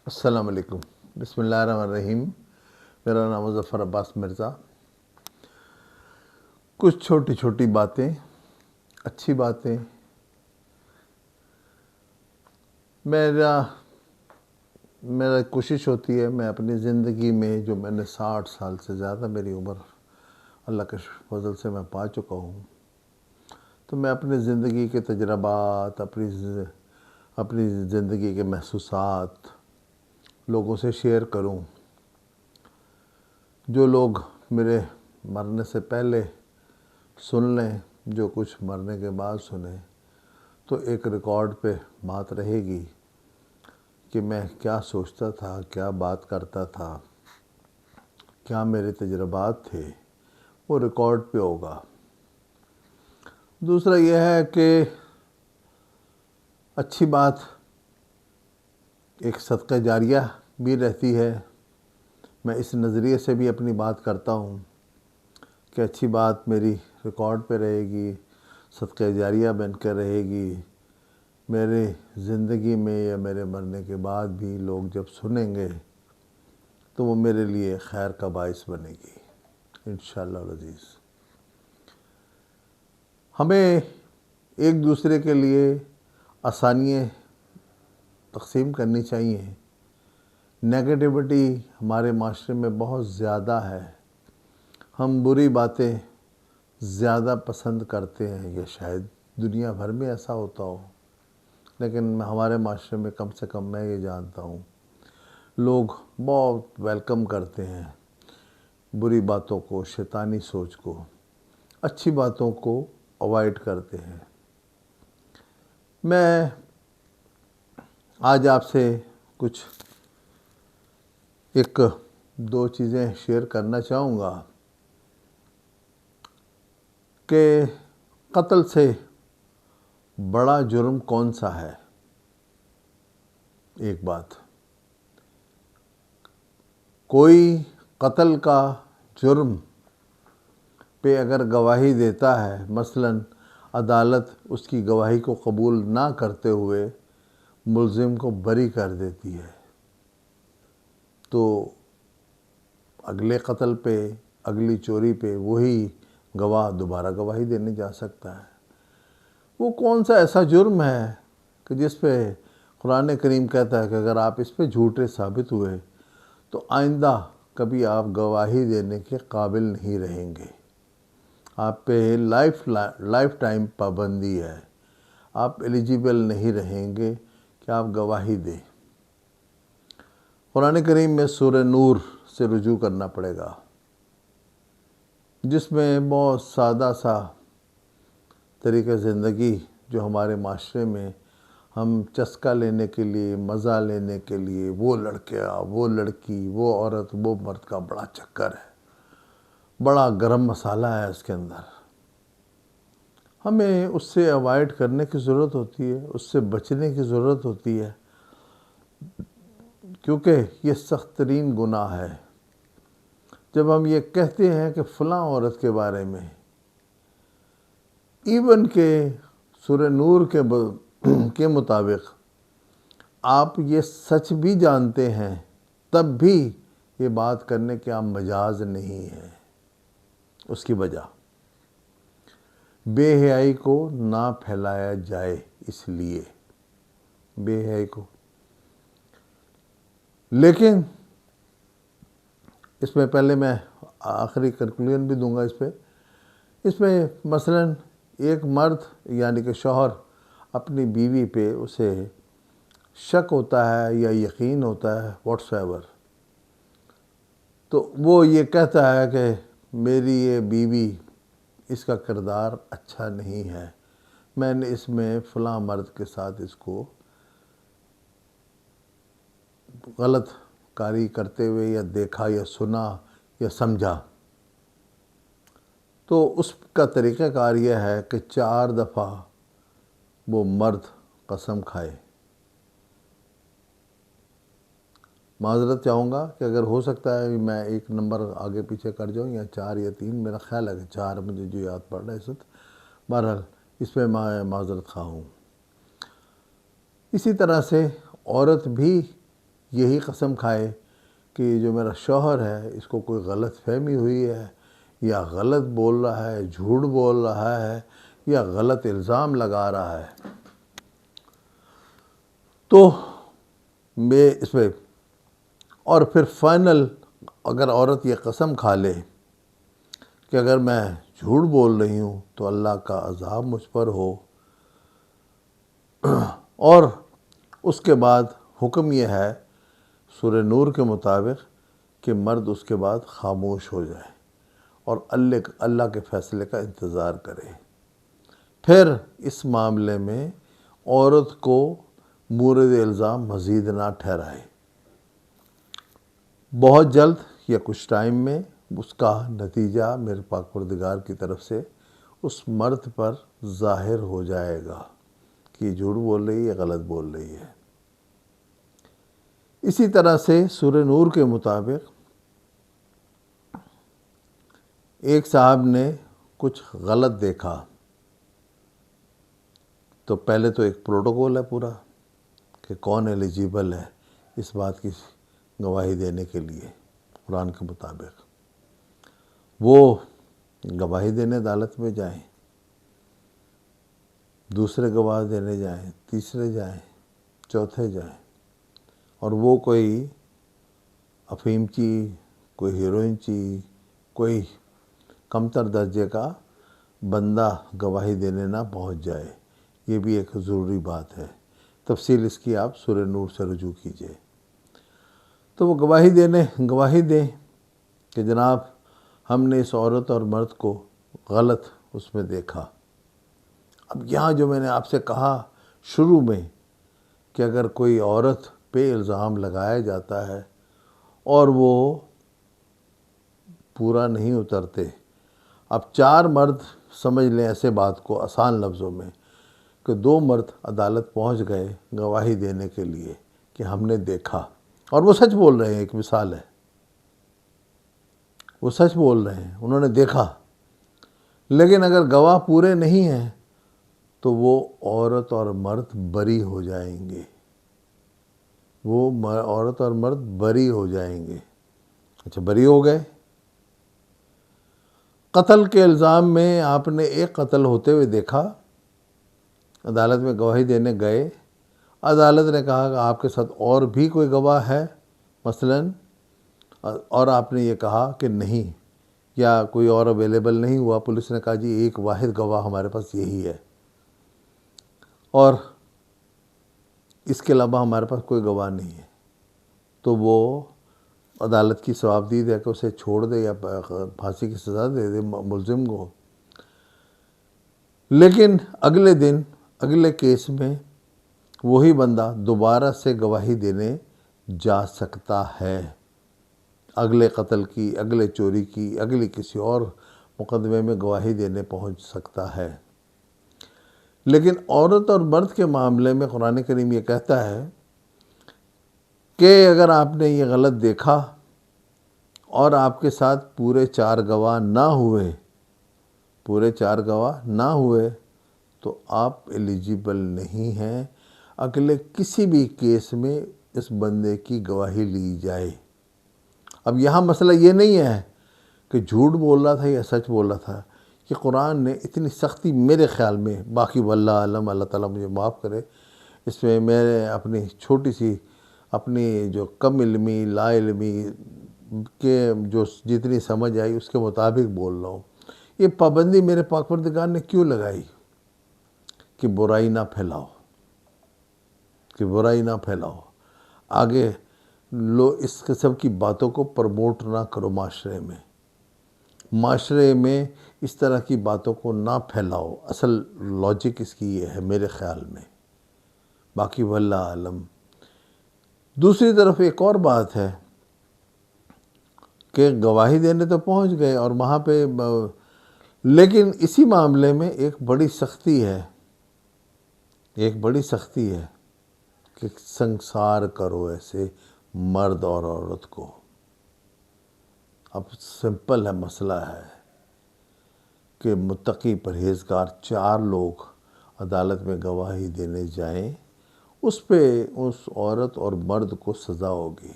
السلام علیکم، بسم اللہ الرحمن الرحیم۔ میرا نام مظفر عباس مرزا۔ کچھ چھوٹی چھوٹی باتیں، اچھی باتیں، میرا کوشش ہوتی ہے میں اپنی زندگی میں جو میں نے 60 سال سے زیادہ میری عمر اللہ کے فضل سے میں پا چکا ہوں، تو میں اپنی زندگی کے تجربات، اپنی زندگی کے محسوسات لوگوں سے شیئر کروں۔ جو لوگ میرے مرنے سے پہلے سن لیں، جو کچھ مرنے کے بعد سنیں، تو ایک ریکارڈ پہ بات رہے گی کہ میں کیا سوچتا تھا، کیا بات کرتا تھا، کیا میرے تجربات تھے، وہ ریکارڈ پہ ہوگا۔ دوسرا یہ ہے کہ اچھی بات ایک صدقہ جاریہ بھی رہتی ہے۔ میں اس نظریے سے بھی اپنی بات کرتا ہوں کہ اچھی بات میری ریکارڈ پہ رہے گی، صدقہ جاریہ بن کر رہے گی۔ میرے زندگی میں یا میرے مرنے کے بعد بھی لوگ جب سنیں گے تو وہ میرے لیے خیر کا باعث بنے گی انشاءاللہ العزیز۔ ہمیں ایک دوسرے کے لیے آسانیاں تقسیم کرنی چاہیے۔ نیگیٹیوٹی ہمارے معاشرے میں بہت زیادہ ہے، ہم بری باتیں زیادہ پسند کرتے ہیں، یا شاید دنیا بھر میں ایسا ہوتا ہو، لیکن ہمارے معاشرے میں کم سے کم میں یہ جانتا ہوں لوگ بہت ویلکم کرتے ہیں بری باتوں کو، شیطانی سوچ کو، اچھی باتوں کو اوائڈ کرتے ہیں۔ میں آج آپ سے کچھ ایک دو چیزیں شیئر کرنا چاہوں گا کہ قتل سے بڑا جرم کون سا ہے۔ ایک بات، کوئی قتل کا جرم پہ اگر گواہی دیتا ہے، مثلاً عدالت اس کی گواہی کو قبول نہ کرتے ہوئے ملزم کو بری کر دیتی ہے، تو اگلے قتل پہ، اگلی چوری پہ وہی گواہ دوبارہ گواہی دینے جا سکتا ہے۔ وہ کون سا ایسا جرم ہے کہ جس پہ قرآن کریم کہتا ہے کہ اگر آپ اس پہ جھوٹے ثابت ہوئے تو آئندہ کبھی آپ گواہی دینے کے قابل نہیں رہیں گے، آپ پہ لائف ٹائم پابندی ہے، آپ ایلیجیبل نہیں رہیں گے کہ آپ گواہی دیں۔ قرآن کریم میں سورہ نور سے رجوع کرنا پڑے گا، جس میں بہت سادہ سا طریقہ زندگی جو ہمارے معاشرے میں ہم چسکا لینے کے لیے، مزہ لینے کے لیے، وہ لڑکا، وہ لڑکی، وہ عورت، وہ مرد کا بڑا چکر ہے، بڑا گرم مسالہ ہے اس کے اندر۔ ہمیں اس سے اوائڈ کرنے کی ضرورت ہوتی ہے، اس سے بچنے کی ضرورت ہوتی ہے، کیونکہ یہ سخت ترین گناہ ہے۔ جب ہم یہ کہتے ہیں کہ فلاں عورت کے بارے میں، ایون کہ سورہ نور کے مطابق آپ یہ سچ بھی جانتے ہیں، تب بھی یہ بات کرنے کے آپ مجاز نہیں ہیں۔ اس کی وجہ بے حیائی کو نہ پھیلایا جائے، اس لیے بے حیائی کو۔ لیکن اس میں پہلے میں آخری کنکلوژن بھی دوں گا اس میں مثلاً ایک مرد یعنی کہ شوہر اپنی بیوی پہ اسے شک ہوتا ہے یا یقین ہوتا ہے واٹس ایور، تو وہ یہ کہتا ہے کہ میری یہ بیوی، اس کا کردار اچھا نہیں ہے، میں نے اس میں فلاں مرد کے ساتھ اس کو غلط کاری کرتے ہوئے یا دیکھا یا سنا یا سمجھا، تو اس کا طریقہ کار یہ ہے کہ 4 دفعہ وہ مرد قسم کھائے۔ معذرت چاہوں گا کہ اگر ہو سکتا ہے میں ایک نمبر آگے پیچھے کر جاؤں، یا 4 یا 3، میرا خیال ہے کہ 4 مجھے جو یاد پڑ رہا ہے اس وقت، بہرحال اس میں میں معذرت خواہ ہوں۔ اسی طرح سے عورت بھی یہی قسم کھائے کہ جو میرا شوہر ہے اس کو کوئی غلط فہمی ہوئی ہے، یا غلط بول رہا ہے، جھوٹ بول رہا ہے، یا غلط الزام لگا رہا ہے، تو میں اس میں، اور پھر فائنل اگر عورت یہ قسم کھا لے کہ اگر میں جھوٹ بول رہی ہوں تو اللہ کا عذاب مجھ پر ہو، اور اس کے بعد حکم یہ ہے سورہ نور کے مطابق کہ مرد اس کے بعد خاموش ہو جائے اور اللہ کے فیصلے کا انتظار کرے، پھر اس معاملے میں عورت کو مورد الزام مزید نہ ٹھہرائے، بہت جلد یا کچھ ٹائم میں اس کا نتیجہ میرے پاک پروردگار کی طرف سے اس مرد پر ظاہر ہو جائے گا کہ یہ جھوٹ بول رہی ہے، غلط بول رہی ہے۔ اسی طرح سے سورہ نور کے مطابق ایک صاحب نے کچھ غلط دیکھا، تو پہلے تو ایک پروٹوکول ہے پورا کہ کون ایلیجیبل ہے اس بات کی گواہی دینے کے لیے قرآن کے مطابق، وہ گواہی دینے عدالت میں جائیں، دوسرے گواہ دینے جائیں، تیسرے جائیں، چوتھے جائیں، اور وہ کوئی افیم چی، کوئی ہیروئن چی، کوئی کمتر درجے کا بندہ گواہی دینے نہ پہنچ جائے، یہ بھی ایک ضروری بات ہے۔ تفصیل اس کی آپ سورہ نور سے رجوع کیجئے۔ تو وہ گواہی دیں کہ جناب ہم نے اس عورت اور مرد کو غلط اس میں دیکھا۔ اب یہاں جو میں نے آپ سے کہا شروع میں کہ اگر کوئی عورت پہ الزام لگایا جاتا ہے اور وہ پورا نہیں اترتے، اب 4 مرد سمجھ لیں ایسے بات کو آسان لفظوں میں کہ 2 مرد عدالت پہنچ گئے گواہی دینے کے لیے کہ ہم نے دیکھا، اور وہ سچ بول رہے ہیں، ایک مثال ہے، وہ سچ بول رہے ہیں، انہوں نے دیکھا، لیکن اگر گواہ پورے نہیں ہیں تو وہ عورت اور مرد بری ہو جائیں گے، وہ عورت اور مرد بری ہو جائیں گے۔ اچھا، بری ہو گئے، قتل کے الزام میں آپ نے ایک قتل ہوتے ہوئے دیکھا، عدالت میں گواہی دینے گئے، عدالت نے کہا کہ آپ کے ساتھ اور بھی کوئی گواہ ہے مثلاً، اور آپ نے یہ کہا کہ نہیں، یا کوئی اور اویلیبل نہیں ہوا، پولیس نے کہا جی ایک واحد گواہ ہمارے پاس یہی ہے اور اس کے علاوہ ہمارے پاس کوئی گواہ نہیں ہے، تو وہ عدالت کی ثوابدید ہے کہ اسے چھوڑ دے یا پھانسی کی سزا دے دے ملزم کو۔ لیکن اگلے دن اگلے کیس میں وہی بندہ دوبارہ سے گواہی دینے جا سکتا ہے، اگلے قتل کی، اگلے چوری کی، اگلی کسی اور مقدمے میں گواہی دینے پہنچ سکتا ہے۔ لیکن عورت اور مرد کے معاملے میں قرآن کریم یہ کہتا ہے کہ اگر آپ نے یہ غلط دیکھا اور آپ کے ساتھ پورے 4 گواہ نہ ہوئے تو آپ ایلیجیبل نہیں ہیں اگلے کسی بھی کیس میں اس بندے کی گواہی لی جائے۔ اب یہاں مسئلہ یہ نہیں ہے کہ جھوٹ بول رہا تھا یا سچ بول رہا تھا، کہ قرآن نے اتنی سختی میرے خیال میں، باقی واللہ عالم، اللہ تعالیٰ مجھے معاف کرے، اس میں میں اپنی چھوٹی سی اپنی جو کم علمی، لا علمی کے جو جتنی سمجھ آئی اس کے مطابق بول رہا ہوں۔ یہ پابندی میرے پاک پروردگار نے کیوں لگائی؟ کہ برائی نہ پھیلاؤ، آگے اس قسم کی باتوں کو پروموٹ نہ کرو، معاشرے میں اس طرح کی باتوں کو نہ پھیلاؤ۔ اصل لاجک اس کی یہ ہے میرے خیال میں، باقی واللہ عالم۔ دوسری طرف ایک اور بات ہے کہ گواہی دینے تو پہنچ گئے اور وہاں پہ، لیکن اسی معاملے میں ایک بڑی سختی ہے کہ سنسار کرو ایسے مرد اور عورت کو۔ اب سمپل ہے، مسئلہ ہے کہ متقی پرہیزگار 4 لوگ عدالت میں گواہی دینے جائیں، اس پہ اس عورت اور مرد کو سزا ہوگی۔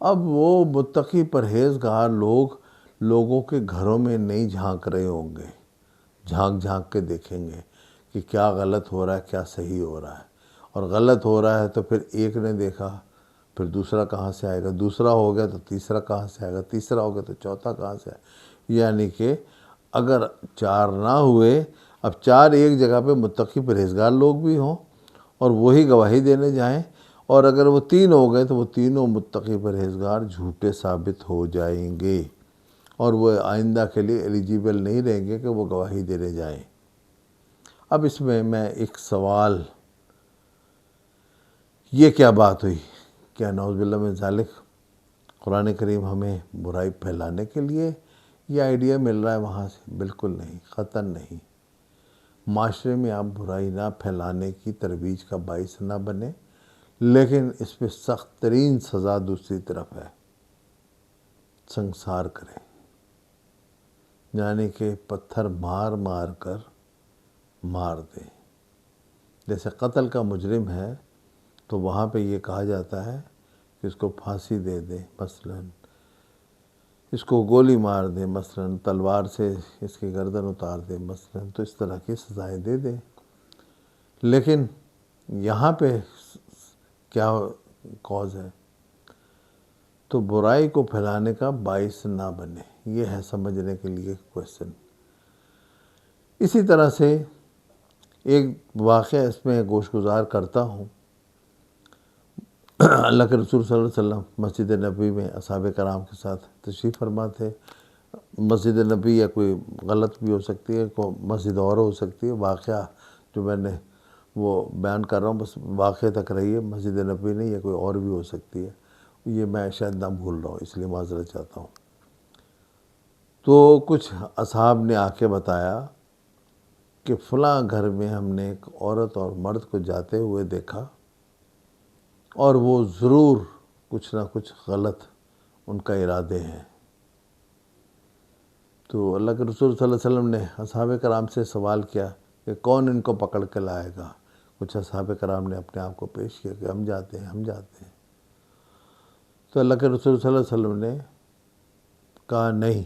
اب وہ متقی پرہیزگار لوگوں کے گھروں میں نہیں جھانک رہے ہوں گے، جھانک جھانک کے دیکھیں گے کہ کیا غلط ہو رہا ہے کیا صحیح ہو رہا ہے، اور غلط ہو رہا ہے تو پھر ایک نے دیکھا، پھر دوسرا کہاں سے آئے گا، دوسرا ہو گیا تو تیسرا کہاں سے آئے گا، تیسرا ہو گیا تو چوتھا کہاں سے آئے گا۔ یعنی کہ اگر 4 نہ ہوئے، اب 4 ایک جگہ پہ متقی پرہیزگار لوگ بھی ہوں اور وہی گواہی دینے جائیں، اور اگر وہ 3 ہو گئے تو وہ تینوں متقی پرہیزگار جھوٹے ثابت ہو جائیں گے، اور وہ آئندہ کے لیے ایلیجیبل نہیں رہیں گے کہ وہ گواہی دینے جائیں۔ اب اس میں ایک سوال، یہ کیا بات ہوئی؟ کیا نعوذ باللہ من ذالک قرآن کریم ہمیں برائی پھیلانے کے لیے یہ آئیڈیا مل رہا ہے وہاں سے؟ بالکل نہیں، قطعاً نہیں۔ معاشرے میں آپ برائی نہ پھیلانے کی ترویج کا باعث نہ بنے، لیکن اس پہ سخت ترین سزا دوسری طرف ہے، سنسار کریں، یعنی کہ پتھر مار مار کر مار دیں۔ جیسے قتل کا مجرم ہے تو وہاں پہ یہ کہا جاتا ہے کہ اس کو پھانسی دے دیں، مثلاً اس کو گولی مار دیں، مثلاً تلوار سے اس کی گردن اتار دیں، مثلاً تو اس طرح کی سزائیں دے دیں۔ لیکن یہاں پہ کیا کاز ہے؟ تو برائی کو پھیلانے کا باعث نہ بنے، یہ ہے سمجھنے کے لیے کویسچن۔ اسی طرح سے ایک واقعہ اس میں گوش گزار کرتا ہوں۔ اللہ کے رسول صلی اللہ علیہ وسلم مسجد نبوی میں اصحاب کرام کے ساتھ تشریف فرما تھے۔ مسجد نبوی یا کوئی غلط بھی ہو سکتی ہے، کوئی مسجد اور ہو سکتی ہے، واقعہ جو میں نے وہ بیان کر رہا ہوں بس واقعہ تک رہی ہے، مسجد نبوی نہیں، یا کوئی اور بھی ہو سکتی ہے، یہ میں شاید نہ بھول رہا ہوں، اس لیے معذرت چاہتا ہوں۔ تو کچھ اصحاب نے آ کے بتایا کہ فلاں گھر میں ہم نے ایک عورت اور مرد کو جاتے ہوئے دیکھا، اور وہ ضرور کچھ نہ کچھ غلط ان کا ارادے ہیں۔ تو اللہ کے رسول صلی اللہ علیہ وسلم نے اصحاب کرام سے سوال کیا کہ کون ان کو پکڑ کے لائے گا؟ کچھ اصحاب کرام نے اپنے آپ کو پیش کیا کہ ہم جاتے ہیں۔ تو اللہ کے رسول صلی اللہ علیہ وسلم نے کہا نہیں،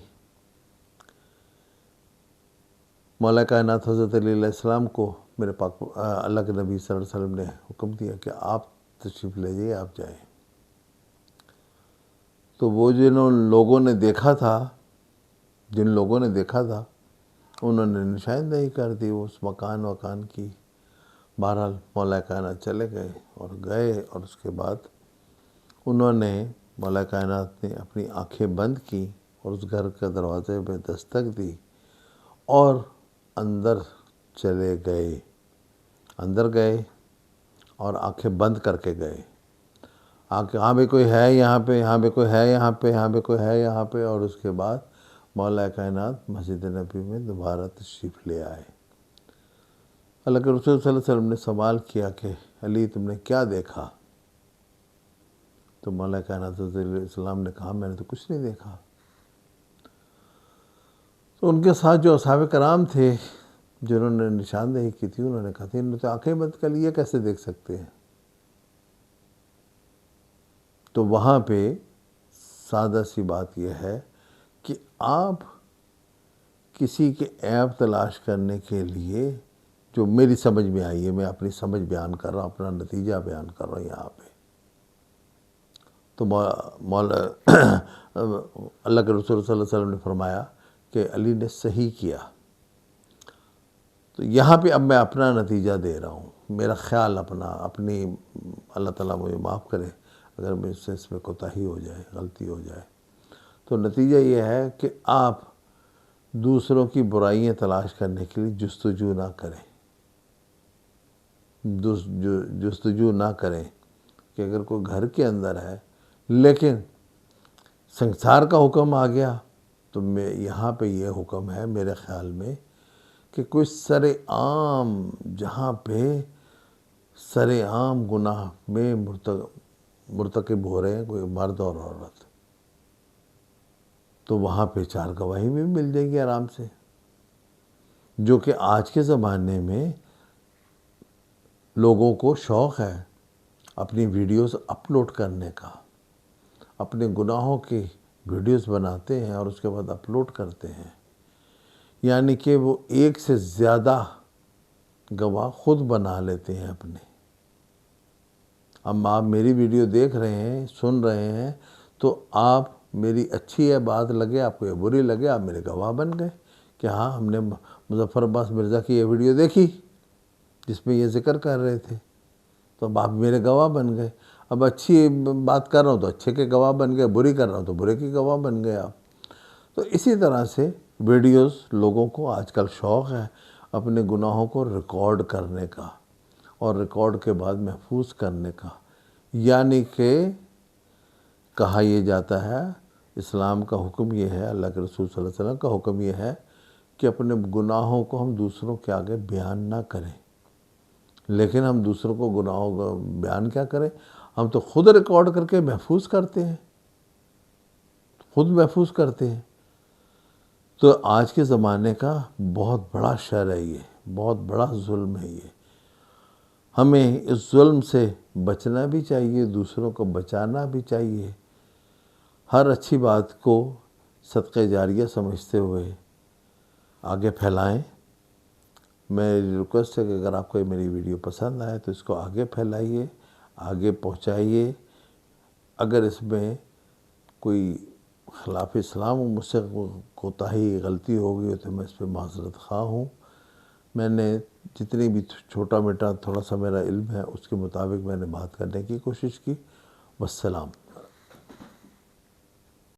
مولا کائنات حضرت علی علیہ السلام کو میرے پاک اللہ کے نبی صلی اللہ علیہ وسلم نے حکم دیا کہ آپ تشریف لے جائیے، آپ جائیں۔ تو وہ جن لوگوں نے دیکھا تھا انہوں نے نشاندہی کر دی اس مکان کی۔ بہرحال مولا کائنات چلے گئے اور اس کے بعد انہوں نے مولا کائنات نے اپنی آنکھیں بند کی اور اس گھر کے دروازے پہ دستک دی اور اندر چلے گئے، اندر گئے اور آنکھیں بند کر کے گئے۔ ہاں بھی کوئی ہے یہاں پہ، یہاں بھی کوئی ہے یہاں پہ، یہاں بھی کوئی ہے یہاں پہ، اور اس کے بعد مولا کائنات مسجد نبی میں دوبارہ تشریف لے آئے۔ اللہ کے رسول صلی اللہ علیہ وسلم نے سوال کیا کہ علی تم نے کیا دیکھا؟ تو مولا کائنات حضرت علیہ السلام نے کہا میں نے تو کچھ نہیں دیکھا۔ تو ان کے ساتھ جو اصحاب کرام تھے جنہوں نے نشاندہی کی تھی، انہوں نے کہا تھی انہوں نے تو آنکھیں بند کر لی، کیسے دیکھ سکتے ہیں؟ تو وہاں پہ سادہ سی بات یہ ہے کہ آپ کسی کے عیب تلاش کرنے کے لیے، جو میری سمجھ میں آئی ہے، میں اپنی سمجھ بیان کر رہا ہوں، اپنا نتیجہ بیان کر رہا ہوں یہاں پہ، تو اللہ کے رسول صلی اللہ علیہ وسلم نے فرمایا کہ علی نے صحیح کیا۔ تو یہاں پہ اب میں اپنا نتیجہ دے رہا ہوں، میرا خیال اپنی اللہ تعالیٰ مجھے معاف کرے اگر اس میں کوتاہی ہو جائے، غلطی ہو جائے۔ تو نتیجہ یہ ہے کہ آپ دوسروں کی برائیاں تلاش کرنے کے لیے جستجو نہ کریں کہ اگر کوئی گھر کے اندر ہے لیکن سنسار کا حکم آ گیا، تو یہاں پہ یہ حکم ہے میرے خیال میں کہ کوئی سر عام، جہاں پہ سر عام گناہ میں مرتکب ہو رہے ہیں کوئی مرد اور عورت، تو وہاں پہ 4 گواہی بھی مل جائے گی آرام سے، جو کہ آج کے زمانے میں لوگوں کو شوق ہے اپنی ویڈیوز اپلوڈ کرنے کا، اپنے گناہوں کی ویڈیوز بناتے ہیں اور اس کے بعد اپلوڈ کرتے ہیں، یعنی کہ وہ ایک سے زیادہ گواہ خود بنا لیتے ہیں اپنے۔ اب آپ میری ویڈیو دیکھ رہے ہیں، سن رہے ہیں، تو آپ میری اچھی ہے بات لگے، آپ کو یہ بری لگے، آپ میرے گواہ بن گئے کہ ہاں ہم نے مظفر عباس مرزا کی یہ ویڈیو دیکھی جس میں یہ ذکر کر رہے تھے، تو اب آپ میرے گواہ بن گئے۔ اب اچھی بات کر رہا ہوں تو اچھے کے گواہ بن گئے، بری کر رہا ہوں تو برے کے گواہ بن گئے آپ۔ تو اسی طرح سے ویڈیوز لوگوں کو آج کل شوق ہے اپنے گناہوں کو ریکارڈ کرنے کا اور ریکارڈ کے بعد محفوظ کرنے کا، یعنی کہ کہا یہ جاتا ہے، اسلام کا حکم یہ ہے، اللہ کے رسول صلی اللہ علیہ وسلم کا حکم یہ ہے کہ اپنے گناہوں کو ہم دوسروں کے آگے بیان نہ کریں، لیکن ہم دوسروں کو گناہوں کو بیان کیا کریں، ہم تو خود ریکارڈ کر کے محفوظ کرتے ہیں، خود محفوظ کرتے ہیں۔ تو آج کے زمانے کا بہت بڑا شر ہے یہ، بہت بڑا ظلم ہے یہ۔ ہمیں اس ظلم سے بچنا بھی چاہیے، دوسروں کو بچانا بھی چاہیے، ہر اچھی بات کو صدقہ جاریہ سمجھتے ہوئے آگے پھیلائیں۔ میری ریکویسٹ ہے کہ اگر آپ کو میری ویڈیو پسند آئے تو اس کو آگے پھیلائیے، آگے پہنچائیے۔ اگر اس میں کوئی خلاف اسلام و مجھ سے کوتاہی غلطی ہو گئی تو میں اس پہ معذرت خواہ ہوں۔ میں نے جتنی بھی چھوٹا میٹا تھوڑا سا میرا علم ہے اس کے مطابق میں نے بات کرنے کی کوشش کی۔ والسلام۔